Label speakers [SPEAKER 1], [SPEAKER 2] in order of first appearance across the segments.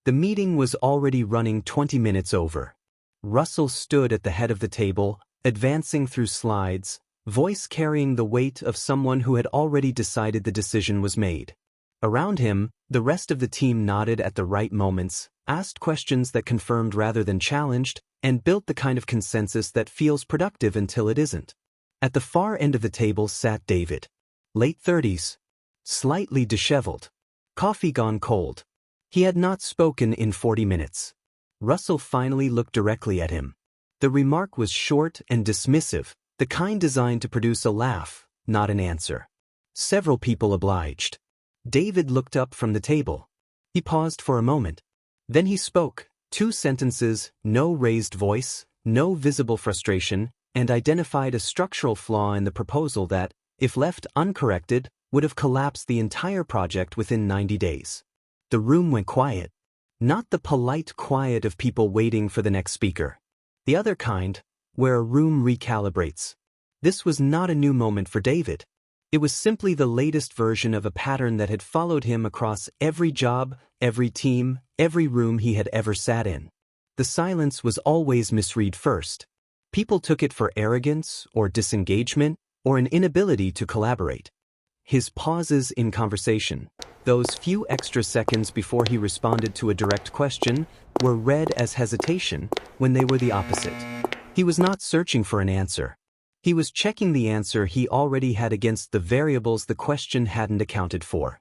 [SPEAKER 1] The meeting was already running 20 minutes over. Russell stood at the head of the table, advancing through slides, voice carrying the weight of someone who had already decided the decision was made. Around him, the rest of the team nodded at the right moments, asked questions that confirmed rather than challenged, and built the kind of consensus that feels productive until it isn't. At the far end of the table sat David. Late 30s. Slightly disheveled. Coffee gone cold. He had not spoken in 40 minutes. Russell finally looked directly at him. The remark was short and dismissive, the kind designed to produce a laugh, not an answer. Several people obliged. David looked up from the table. He paused for a moment. Then he spoke, 2 sentences, no raised voice, no visible frustration, and identified a structural flaw in the proposal that, if left uncorrected, would have collapsed the entire project within 90 days. The room went quiet. Not the polite quiet of people waiting for the next speaker. The other kind, where a room recalibrates. This was not a new moment for David. It was simply the latest version of a pattern that had followed him across every job, every team, every room he had ever sat in. The silence was always misread first. People took it for arrogance or disengagement or an inability to collaborate. His pauses in conversation, those few extra seconds before he responded to a direct question, were read as hesitation when they were the opposite. He was not searching for an answer. He was checking the answer he already had against the variables the question hadn't accounted for.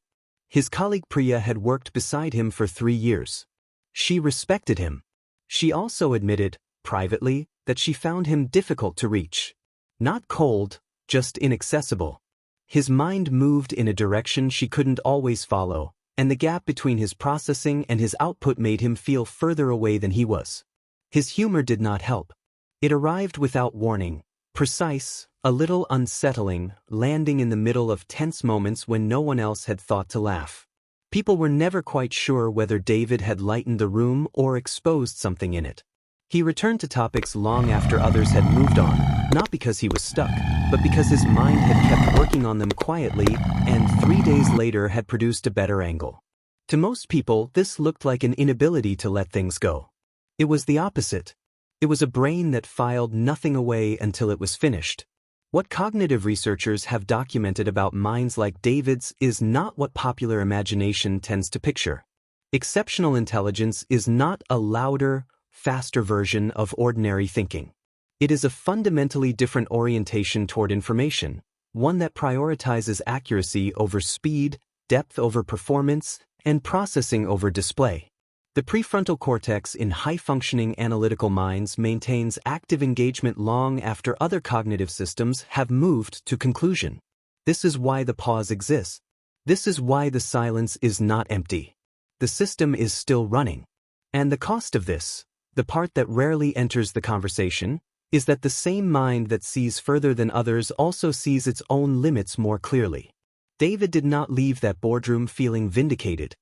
[SPEAKER 1] His colleague Priya had worked beside him for 3 years. She respected him. She also admitted, privately, that she found him difficult to reach. Not cold, just inaccessible. His mind moved in a direction she couldn't always follow, and the gap between his processing and his output made him feel further away than he was. His humor did not help. It arrived without warning, precise, a little unsettling, landing in the middle of tense moments when no one else had thought to laugh. People were never quite sure whether David had lightened the room or exposed something in it. He returned to topics long after others had moved on, not because he was stuck, but because his mind had kept working on them quietly and 3 days later had produced a better angle. To most people, this looked like an inability to let things go. It was the opposite. It was a brain that filed nothing away until it was finished. What cognitive researchers have documented about minds like David's is not what popular imagination tends to picture. Exceptional intelligence is not a louder, faster version of ordinary thinking. It is a fundamentally different orientation toward information, one that prioritizes accuracy over speed, depth over performance, and processing over display. The prefrontal cortex in high-functioning analytical minds maintains active engagement long after other cognitive systems have moved to conclusion. This is why the pause exists. This is why the silence is not empty. The system is still running. And the cost of this, the part that rarely enters the conversation, is that the same mind that sees further than others also sees its own limits more clearly. David did not leave that boardroom feeling vindicated.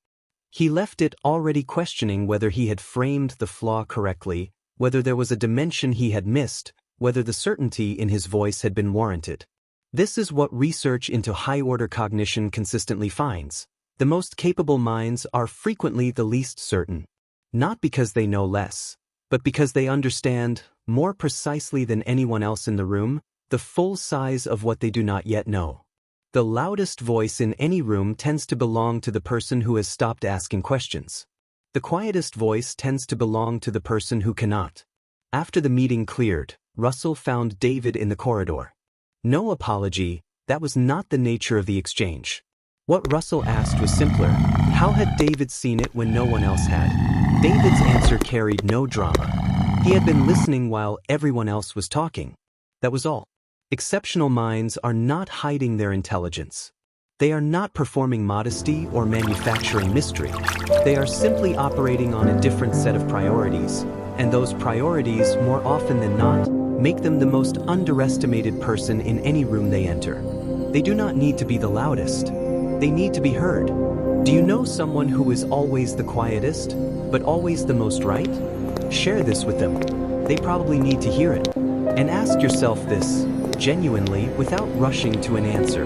[SPEAKER 1] He left it already questioning whether he had framed the flaw correctly, whether there was a dimension he had missed, whether the certainty in his voice had been warranted. This is what research into high-order cognition consistently finds. The most capable minds are frequently the least certain. Not because they know less, but because they understand, more precisely than anyone else in the room, the full size of what they do not yet know. The loudest voice in any room tends to belong to the person who has stopped asking questions. The quietest voice tends to belong to the person who cannot. After the meeting cleared, Russell found David in the corridor. No apology, that was not the nature of the exchange. What Russell asked was simpler. How had David seen it when no one else had? David's answer carried no drama. He had been listening while everyone else was talking. That was all. Exceptional minds are not hiding their intelligence. They are not performing modesty or manufacturing mystery. They are simply operating on a different set of priorities, and those priorities, more often than not, make them the most underestimated person in any room they enter. They do not need to be the loudest. They need to be heard. Do you know someone who is always the quietest, but always the most right? Share this with them. They probably need to hear it. And ask yourself this, genuinely, without rushing to an answer.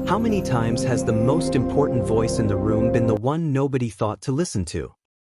[SPEAKER 1] How many times has the most important voice in the room been the one nobody thought to listen to?